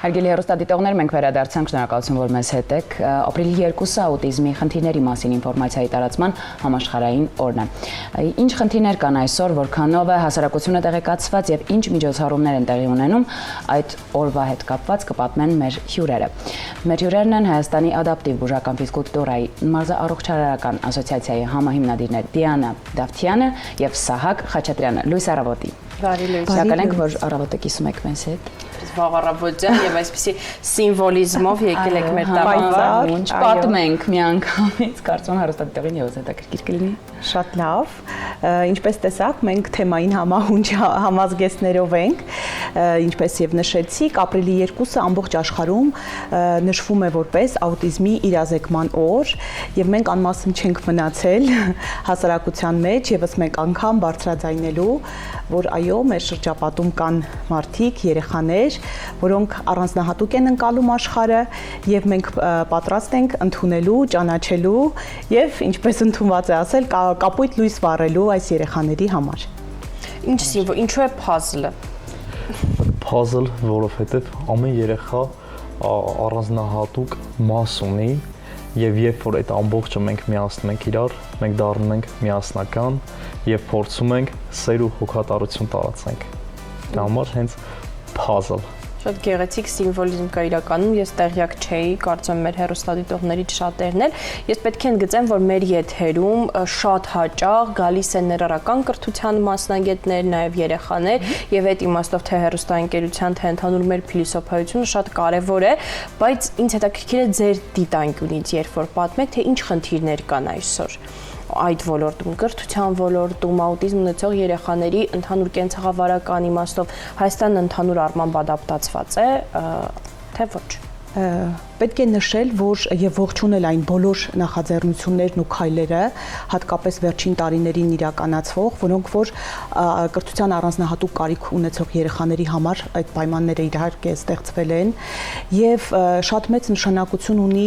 Հարգելի հեռուստադիտողներ, մենք վերադարձանք, շնորհակալություն, որ մեզ հետ եք։ Ապրիլի 2-ը աուտիզմի խնդիրների մասին ինֆորմացիայի տարածման համաշխարհային օրն է։ Ինչ խնդիրներ կան այսօր, որքանով է հասարակությունը տեղեկացված եւ ինչ միջոցառումներ են տեղի ունենում, այդ օրվա հետ կապված կպատմեն մեր հյուրերը։ Մեր հյուրերն են Հայաստանի ադապտիվ բուժական ֆիզկուլտուրայի մարզաառողջարարական ասոցիացիայի համահիմնադիրներ Դիանա Դավթյանը եւ Սահակ Խաչատրյանը։ Լույս առավոտի։ Շնորհակալ ենք, որ առավոտը կիսում եք մեզ հետ։ Վաղ առավոտյան եւ այսպիսի սիմվոլիզմով եկել եք մեր տաղավար։ Պատմենք միանգամից, կարծում եմ հեռուստադիտողին եւս հետաքրքիր կլինի։ Շատ լավ։ Ինչպես տեսաք, մենք թեմային համահունչ համազգեստներով ենք, ինչպես եւ նշեցիք, ապրիլի 2-ը ամբողջ աշխարհում նշվում է որպես աուտիզմի իրազեկման օր, եւ մենք անմասն չենք մնացել հասարակության մեջ եւս մեկ անգամ բարձրաձայնելու, որ այո, մեր շրջապատում կան մարդիկ, երեխաներ, որոնք առանձնահատուկ են ընկալում աշխարհը, եւ մենք պատրաստ ենք ընդունելու, ճանաչելու եւ ինչպես ընդունված է ասել, կապույտ լույս վառելու այս երեխաների համար։ Ինչու է puzzle-ը։ Puzzle, որովհետեւ ամեն երեխա առանձնահատուկ մաս ունի եւ երբ որ այդ ամբողջը մենք միացնում ենք իրար, մենք դառնում ենք միասնական եւ փորձում ենք սեր ու հոգատարություն տարածենք։ Դա համար հենց puzzle։ Շատ գեղեցիկ սիմվոլիզմ կա իրականում, ես տեղյակ չէի, կարծում եմ մեր հեռուստադիտողներից շատերն էլ։ Ես պետք է ընդգծեմ, որ մեր եթերում շատ հաճախ գալիս են ներառական կրթության մասնագետներ, նաև երեխաներ, եւ այդ իմաստով թե հեռուստաընկերության, թե ընդհանուր մեր փիլիսոփայությունը շատ կարեւոր է, բայց ինձ հետաքրքիր է ձեր դիտանկյունից, երբ որ պատմեք, թե ինչ խնդիրներ կան այսօր այդ ոլորտում, կրթության ոլորտում, աուտիզմ ունեցող երեխաների ընդհանուր կենցաղավարական իմաստով Հայաստանը ընդհանուր առմամբ ադապտացված է, թե ոչ։ Պետք է նշել, որ եւ ողջունել այն բոլոր նախաձեռնություններն ու քայլերը, հատկապես վերջին տարիներին իրականացվող, որոնք որ կրթության առանձնահատուկ կարիք ունեցող երեխաների համար այդ պայմանները իհարկե ստեղծվել են եւ շատ մեծ նշանակություն ունի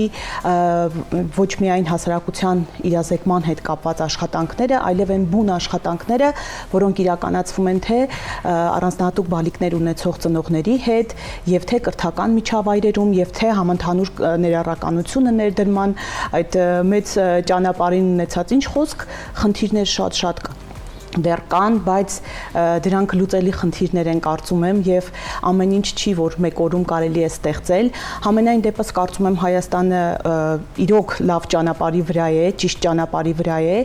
ոչ միայն հասարակության իրազեկման հետ կապված աշխատանքները, այլև այն բուն աշխատանքները, որոնք իրականացվում են թե առանձնահատուկ բալիկներ ունեցող ծնողների հետ եւ թե կրթական միջավայրերում եւ թե համընդհանուր ներառականությունը ներդրման այդ մեծ ճանապարհին ունեցած ինչ խոսք, խնդիրներ շատ դեռ կան, բայց դրանք լուծելի խնդիրներ են կարծում եմ եւ ամեն ինչ չի որ մեկ օրում կարելի է ստեղծել։ Համենայն դեպս կարծում եմ Հայաստանը իրոք լավ ճանապարհի վրա է, ճիշտ ճանապարհի վրա է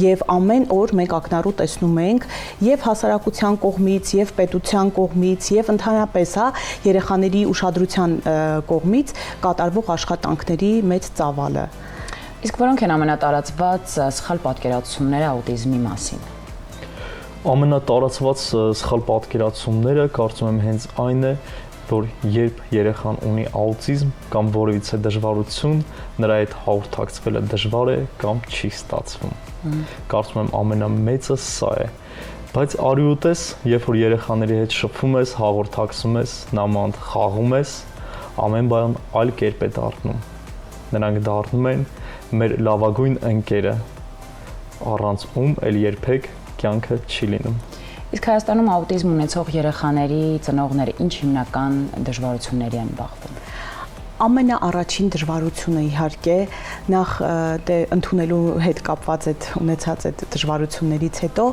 եւ ամեն օր մենք ակնառու տեսնում ենք եւ հասարակության կողմից եւ պետության կողմից եւ ընդհանրապես երեխաների ուշադրության կողմից կատարվող աշխատանքների մեծ ծավալը։ Իսկ որոնք են ամենատարածված սխալ պատկերացումները աուտիզմի մասին։ Ամենատարածված սխալ պատկերացումները կարծում եմ հենց այն է, որ երբ երեխան ունի աուտիզմ կամ որևիցե դժվարություն, նրա հետ հաղորդակցվելը դժվար է կամ չի ստացվում։ Կարծում եմ ամենամեծը սա է։ Բայց արյուտես, երբ որ երեխաների հետ շփվում ես, հաղորդակցում ես, նմանդ խաղում ես, ամեն բան այլ կերպ է դառնում։ Նրանք դառնում են մեր լավագույն ընկերը, առանց ում էլ երբեք կյանքը չի լինում։ Իսկ Հայաստանում աուտիզմ ունեցող երեխաների ծնողները ինչ հիմնական դժվարությունների են բախվում։ Ամենաառաջին դժվարությունը իհարկե նախ ընդունելու հետ կապված այդ ունեցած այդ դժվարություններից հետո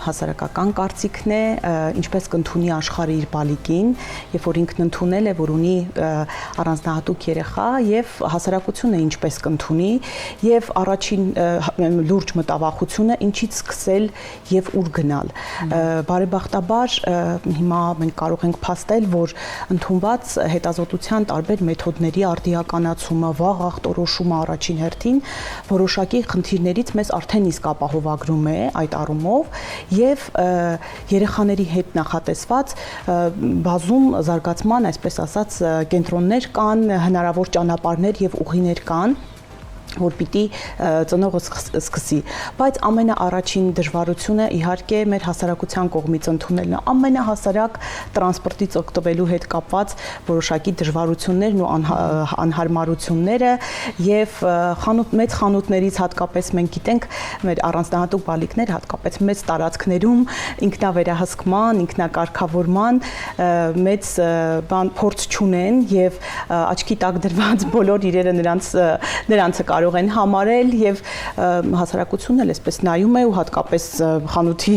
հասարակական կարծիքն է, ինչպես կընդունի աշխարհը իր բալիկին, երբ որ ինքն ընդունել է, որ ունի առանձնահատուկ երեխա եւ հասարակությունը ինչպես կընդունի եւ առաջին լուրջ մտավախությունը ինչից սկսել եւ ուր գնալ։ Բարեբախտաբար հիմա մենք կարող ենք փաստել, որ ընդունված հետազոտության տարբեր մեթոդների արդիականացումը, վաղ ախտորոշումը առաջին հերթին որոշակի խնդիրներից մեզ արդեն իսկ ապահովագրում է այդ առումով եւ երեխաների հետ նախատեսված բազում զարգացման, այսպես ասած, կենտրոններ կան, հնարավոր ճանապարհներ եւ ուղիներ կան որ պիտի ծնողը սկսի, բայց ամենաառաջին դժվարությունը իհարկե մեր հասարակության կողմից ընդունելն է, ամենահասարակ տրանսպորտից օգտվելու հետ կապված որոշակի դժվարություններն ու անհարմարությունները եւ մեծ խանութներից հատկապես մենք գիտենք մեր առանձնահատուկ բալիկներ հատկապես մեծ տարածքներում ինքնավերահսկման, ինքնակարգավորման մեծ փորձ չունեն եւ աչքի տակ դրված բոլոր իրերը նրանց կարող են համարել եւ հասարակությունն էլ այսպես նայում է ու հատկապես խանութի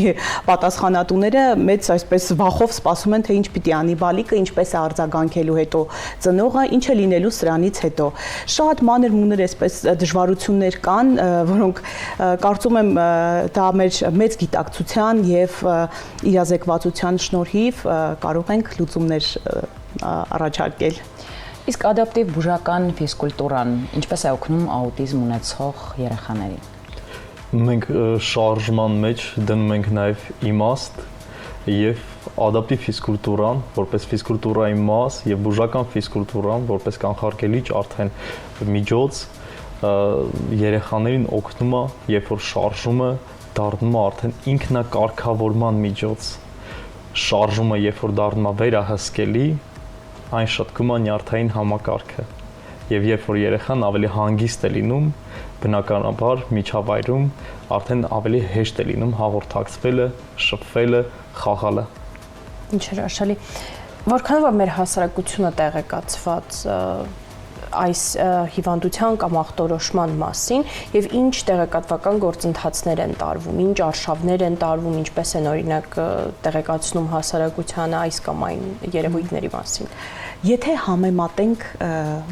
պատասխանատուները մեծ այսպես վախով սպասում են թե ինչ պիտի անի բալիկը, ինչպես է արձագանքելու հետո ծնողը, ինչ է լինելու սրանից հետո։ Շատ մանր-մունր այսպես դժվարություններ կան, որոնք կարծում եմ դա մեր մեծ գիտակցության եւ իրազեկվածության շնորհիվ կարող ենք լուծումներ առաջարկել։ Իսկ ադապտիվ բուժական ֆիզկուլտուրան ինչպես է օգնում աուտիզմ ունեցող երեխաներին։ Մենք շարժման մեջ դնում ենք նաև իմաստ եւ ադապտիվ ֆիզկուլտուրան որպես ֆիզկուլտուրայի մաս եւ բուժական ֆիզկուլտուրան որպես կանխարգելիչ արդեն միջոց երեխաներին օգնում է, երբ որ շարժումը դառնում է արդեն ինքնակարգավորման միջոց։ Շարժումը երբ որ դառնում է վերահսկելի այն շտկում է նյարդային համակարգը եւ երբ որ երեխան ավելի հանգիստ է լինում բնականաբար միջավայրում արդեն ավելի հեշտ է լինում հաղորդակցվելը, շփվելը, խաղալը։ Ինչ հրաշալի։ Որքանով է մեր հասարակությունը տեղեկացված այս հիվանդության կամ ախտորոշման մասին եւ ինչ տեղեկատվական գործընթացներ են տարվում, ինչ արշավներ են տարվում, ինչպես են օրինակ տեղեկացնում հասարակությանը այս կամ այն երևույթների մասին։ Եթե համեմատենք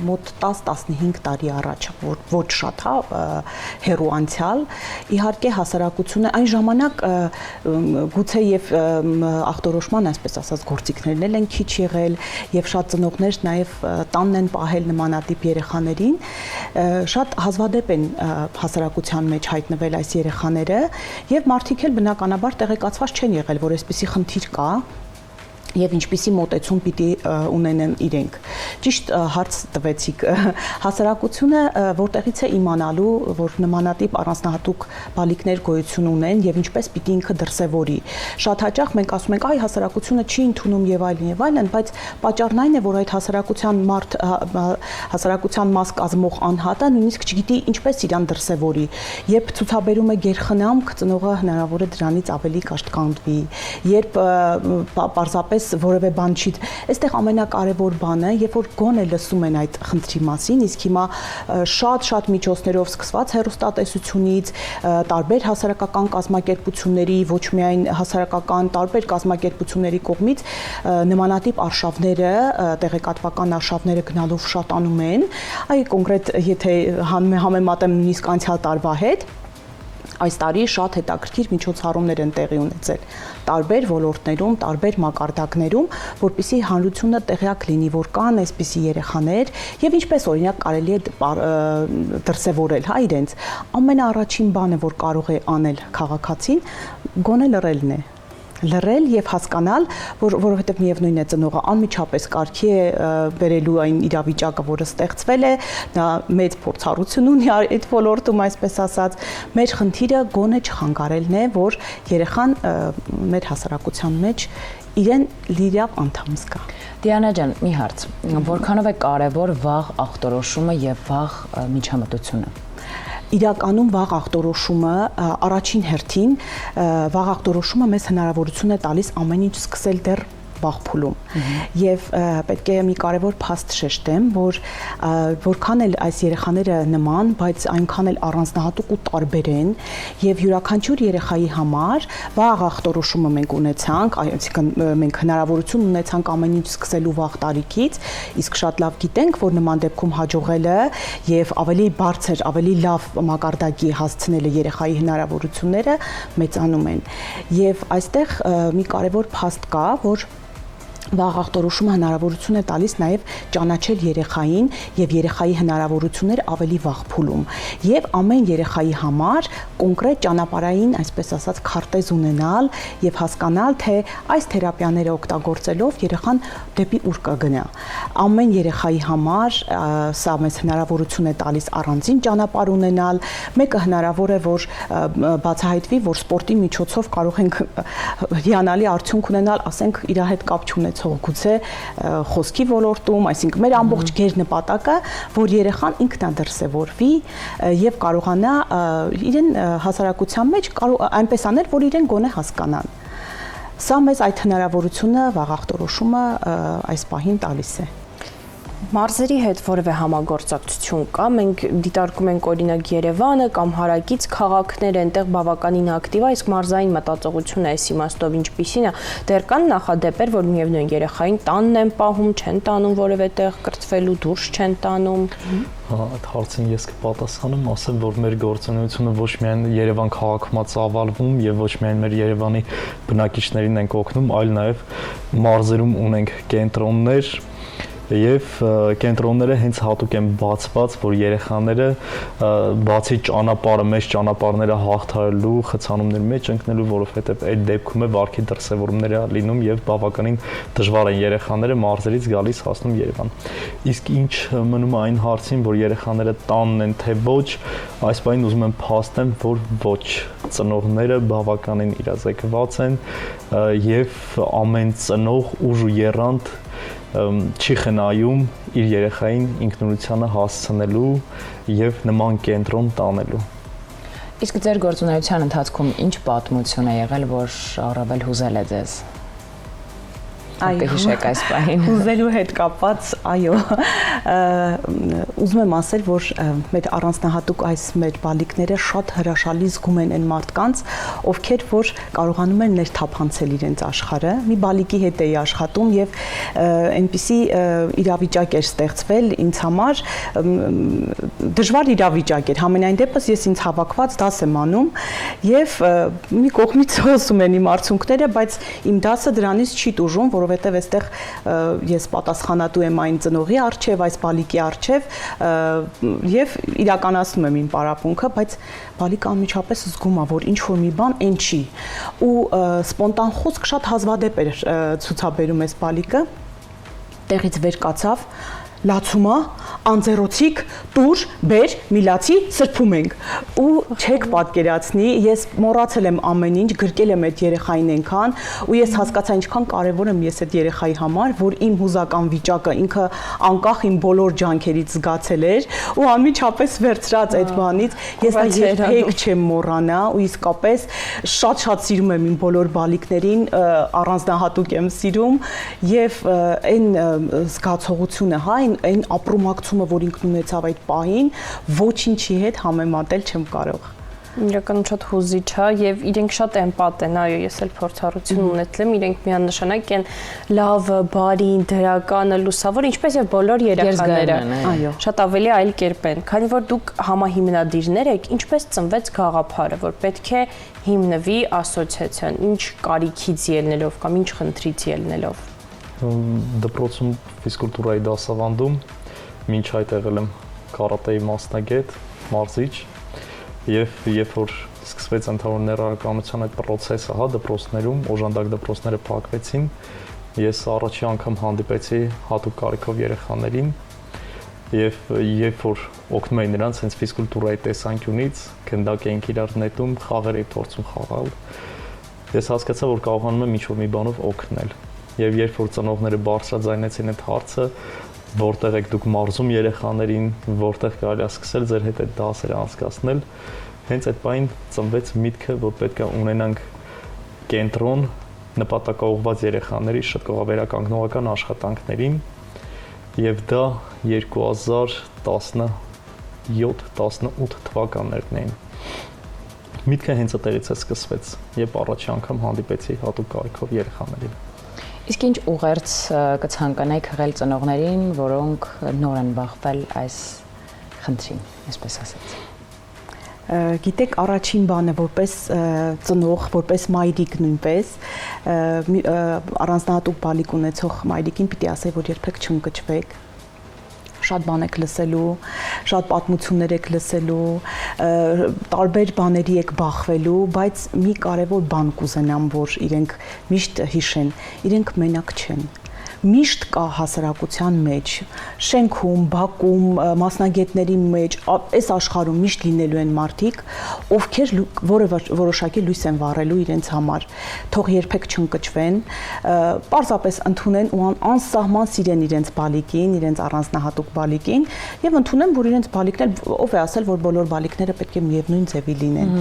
մոտ 10-15 տարի առաջ, ոչ շատ հեռու անցյալ, իհարկե հասարակությունը այն ժամանակ գուցե եւ ախտորոշման այսպես ասած գործիքներն են քիչ եղել եւ շատ ծնողներ նաեւ տանն են պահել նմանատիպ երեխաներին, շատ հազվադեպ են հասարակության մեջ հայտնվել այս երեխաները եւ մարդիկ էլ բնականաբար տեղեկացված չեն եղել, որ այսպիսի խնդիր կա եւ ինչպիսի մոտեցում պիտի ունենեն իրենք։ Ճիշտ հարց տվեցիք։ Հասարակությունը որտեղից է իմանալու, որ նմանատիպ առանձնահատուկ բալիկներ գոյություն ունեն եւ ինչպես պիտի ինքը դրսեւորի։ Շատ հաճախ մենք ասում ենք, այ հասարակությունը չի ընդունում եւ այլն, բայց պատճառն այն է, որ այդ հասարակության մաս կազմող անհատը նույնիսկ չգիտի ինչպես իրան դրսեւորի։ Երբ ցուցաբերում է գերխնամք, ծնողը հնարավոր է դրանից ավելի կաշտկանդվի։ Երբ պարզապես որևէ բան չի, այստեղ ամենակարևոր բանը, երբ որ գոնե լսում են այդ խնդրի մասին, իսկ հիմա շատ միջոցներով սկսված հեռուստատեսությունից, տարբեր հասարակական կազմակերպությունների, ոչ միայն հասարակական տարբեր կազմակերպությունների կողմից նմանատիպ արշավները, տեղեկատվական արշավները գնալով շատանում են, այ կոնկրետ եթե համեմատեմ նույնիսկ անցյալ տարվա հետ, այս տարի շատ հետաքրքիր միջոցառումներ են տեղի ունեցել տարբեր ոլորտներում, տարբեր մակարդակներում, որպեսզի հանրությունը տեղյակ լինի, որ կան այսպիսի երեխաներ եւ ինչպես օրինակ կարելի է դրսեւորել, իրենց ամենաառաջին բանը, որ կարող է անել քաղաքացին, գոնե լռելն է։ Լռել եւ հասկանալ, որովհետեւ միևնույն է ծնողը անմիջապես կարգի է բերելու այն իրավիճակը, որը ստեղծվել է, դա մեծ փորձառություն ունի այդ ոլորտում, այսպես ասած, մեր խնդիրը գոնե չխանգարելն է, որ երեխան մեր հասարակության մեջ իրեն լիիրավ անդամ զգա։ Դիանա ջան, մի հարց, որքանով է կարևոր վաղ ախտորոշումը եւ վաղ միջամտությունը։ Իրականում վաղ ախտորոշումը առաջին հերթին վաղ ախտորոշումը մեզ հնարավորություն է տալիս ամեն ինչ սկսել դեռ վաղ փուլում եւ պետք է մի կարևոր փաստ շեշտեմ, որ որքան էլ այս երեխաները նման, բայց այնքան էլ առանձնահատուկ ու տարբեր են եւ յուրաքանչյուր երեխայի համար վաղ ախտորոշումը մենք ունեցանք, այսինքն մենք հնարավորություն ունեցանք ամեն ինչ սկսելու վաղ տարիքից, իսկ շատ լավ գիտենք, որ նման դեպքում հաջողելը եւ ավելի բարձր, ավելի լավ մակարդակի հասցնելը երեխայի հնարավորությունները մեծանում են։ Եվ այստեղ մի կարևոր փաստ կա, որ Վաղ հնարավորություն է տալիս նաև ճանաչել երեխային եւ երեխայի հնարավորությունները ավելի վաղ փուլում եւ ամեն երեխայի համար կոնկրետ ճանապարհային, այսպես ասած, քարտեզ ունենալ եւ հասկանալ, թե այս թերապիաները օգտագործելով երեխան դեպի ուր կգնա։ Ամեն երեխայի համար սա մեզ հնարավորություն է տալիս առանձին ճանապարհ ունենալ, մեկը հնարավոր է, որ բացահայտվի, որ սպորտի միջոցով կարող ենք հիանալի արդյունք ունենալ, ասենք իր հետ կապ չունեցող գուցե խոսքի ոլորտում, այսինքն մեր ամբողջ գերնպատակը, որ երեխան ինքնադրսևորվի եւ կարողանա իրեն հասարակության մեջ այնպես անել, որ իրեն գոնե հասկանան։ Սա մեզ այդ հնարավորությունը վաղ այս պահին տալիս է։ Մարզերի հետ որևէ համագործակցություն կա, մենք դիտարկում ենք օրինակ Երևանը կամ հարակից քաղաքները, այնտեղ բավականին ակտիվ է, իսկ մարզային մտածողությունը այս իմաստով ինչպիսին է, դեռ կան նախադեպեր, որ միևնույն երեխային տանն են պահում, չեն տանում որևէ տեղ կրթվելու, դուրս չեն տանում։ Այդ հարցին ես կպատասխանեմ, ասեմ, որ մեր գործունեությունը ոչ միայն Երևան քաղաքում է ծավալվում եւ ոչ միայն մեր Երևանի բնակիչներին ենք օգնում, այլ նաեւ մարզերում ունենք կենտրոններ եւ կենտրոնները հենց հատուկ են բացված, որ երեխաները բացի ճանապարհը, մեծ ճանապարհները հաղթահարելու, խցանումների մեջ ընկնելու, որովհետեւ այդ դեպքում է վարքի դրսևորումները լինում եւ բավականին դժվար են երեխաները մարզերից գալիս հասնում Երևան։ Իսկ ինչ մնում է այն հարցին, որ երեխաները տանն են թե ոչ, այս բանին ուզում եմ փաստեմ, որ ոչ, ծնողները բավականին իրազեկված են եւ ամեն ծնող ուժ ու եռանդ չի խնայում իր երեխային ինքնուրույնությանը հասցնելու եւ նման կենտրոն տանելու։ Իսկ ձեր գործունեության ընթացքում ինչ պատմություն է եղել, որ առավել հուզել է ձեզ։ Կհիշեք այս պահին։ Հուզելու հետ կապված, այո, ուզում եմ ասել, որ մեր առանձնահատուկ այս մեր բալիկները շատ հրաշալի զգում են այն մարդկանց, ովքեր որ կարողանում են ներթափանցել իրենց աշխարհը։ Մի բալիկի հետ էի աշխատում եւ այնպիսի իրավիճակ էր ստեղծվել ինձ համար, դժվար իրավիճակ էր։ Համենայն դեպս ես ինձ հավաքված դաս եմ անում եւ մի կողմից խոսում են իմ արդյունքները, բայց իմ դասը դրանից չի տուժում, որովհետև այստեղ ես պատասխանատու եմ այն ծնողի առջև, այս բալիկի առջև եւ իրականացնում եմ իմ պարապմունքը, բայց բալիկը անմիջապես զգում է, որ ինչ որ մի բան այն չի։ Ու սպոնտան խոսք շատ հազվադեպ էր ցուցաբերում այս բալիկը, տեղից վեր կացավ, լացումա, անձեռոցիկ, տուր, բեր, միլացի, սրբում ենք։ Ու չեք պատկերացնի, ես մոռացել եմ ամեն ինչ, գրկել եմ այդ երեխային այնքան, ու ես հասկացա ինչքան կարևոր եմ ես այդ երեխայի համար, որ իմ հուզական վիճակը ինքը անկախ իմ բոլոր ջանքերից զգացել էր, ու անմիջապես վերցրած այդ բանից, ես դա երբեք չեմ մոռանա, ու իսկապես շատ սիրում եմ իմ բոլոր բալիկներին, առանձնահատուկ եմ սիրում, եւ այն զգացողությունը, հա, այն ապրումակցումը, որ ինքն ունեցավ այդ պահին, ոչինչի հետ համեմատել չեմ կարող։ Իրականում շատ հուզիչ է եւ իրենք շատ էմպատ են, այո, ես էլ փորձառություն ունեցել եմ, իրենք միանշանակ են լավը, բարին, դրականը, լուսավոր, ինչպես եւ բոլոր երեխաները, այո, շատ ավելի այլ կերպ են։ Քանի որ դուք համահիմնադիրներ եք, ինչպես ծնվեց գաղափարը, որ պետք է հիմնվի ասոցիացիան, ինչ կարիքից ելնելով կամ ինչ խնդրից ելնելով։ Դպրոցում ֆիզկուլտուրայի դասավանդում մինչ այդ եղել եմ կարատեի մասնագետ, մարզիչ եւ երբ որ սկսվեց ընդհանուր ներառականության այդ process-ը, հա, դպրոցներում, օժանդակ դպրոցները փակվեցին, ես առաջի անգամ հանդիպեցի հատուկ կարիքով երեխաներին եւ երբ որ օգնում էի նրանց հենց ֆիզկուլտուրայի տեսանկյունից, գնդակ էինք իրար նետում, խաղեր էի փորձում խաղալ, ես հասկացա, որ կարողանում եմ ինչ-որ մի բանով օգնել։ Եվ երբ որ ծնողները բարձրաձայնեցին այդ հարցը, որտեղ եք դուք մարզում երեխաներին, որտեղ կարելի է սկսել ձեր հետ այդ դասերը անցկացնել, հենց այդ բանին ծնվեց միտքը, որ պետք է ունենանք կենտրոն նպատակաուղղված երեխաների շքողավերականգնողական աշխատանքներին, եւ դա 2017-18 թվականներն էին։ Միտքը հենց այդտեղից է սկսվեց, երբ առաջի անգամ հանդիպեցի հատուկ կարիքով երեխաներին։ Իսկ ինչ ուղերձ կցանկանայիք հղել ծնողներին, որոնք նոր են բախվել այս խնդրին, այսպես ասած։ Գիտեք, առաջին բանը որպես ծնող, որպես մայրիկ նույնպես առանձնահատուկ բալիկ ունեցող մայրիկին պիտի ասեի, որ երբեք չընկճվեք, շատ բան եք լսելու, շատ պատմություններ եք լսելու, տարբեր բաների եք բախվելու, բայց մի կարևոր բան կուզենամ, որ իրենք միշտ հիշեն, իրենք մենակ չեն։ Միշտ կա հասարակության մեջ, շենքում, բակում, մասնագետների մեջ, այս աշխարհում միշտ լինելու են մարդիկ, ովքեր որոշակի լույս են վառելու իրենց համար, թող երբեք չընկճվեն, պարզապես ընդունեն ու անսահման սիրեն իրենց բալիկին, իրենց առանձնահատուկ բալիկին եւ ընդունեն, որ իրենց բալիկն էլ ով է ասել, որ բոլոր բալիկները պետք է միևնույն ձևի լինեն։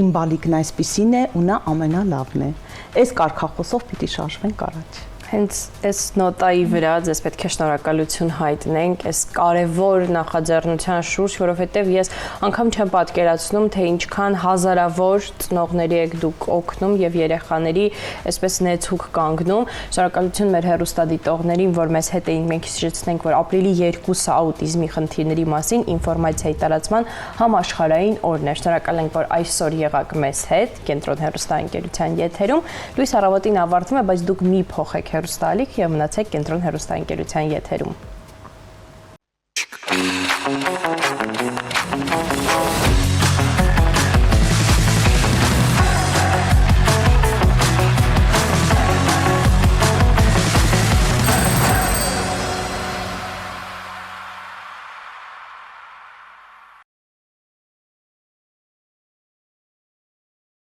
Իմ բալիկն այսպիսին է ու նա ամենալավն է։ Այս կարգախոսով պիտի շարժվենք առաջ։ Հենց այս նոտայի վրա ձեզ պետք է շնորհակալություն հայտնենք այս կարևոր նախաձեռնության շուրջ, որովհետև ես անգամ չեմ պատկերացնում, թե ինչքան հազարավոր ծնողների եք դուք օգնում եւ երեխաների այսպես նեցուկ կանգնում։ Շնորհակալություն մեր հեռուստադիտողներին, որ մեզ հետ էին, մենք հիշեցնենք, որ ապրիլի 2-ը աուտիզմի խնդիրների մասին ինֆորմացիայի տարածման համաշխարհային օրն է։ Շնորհակալ ենք, որ այսօր եղաք մեզ հետ Կենտրոն հեռուստաընկերության եթերում։ Լույս առավոտին ավարտվում է, բայց դուք մի փոխեք հեռուստաալիք եւ մնացեք Կենտրոն հեռուստաընկերության եթերում։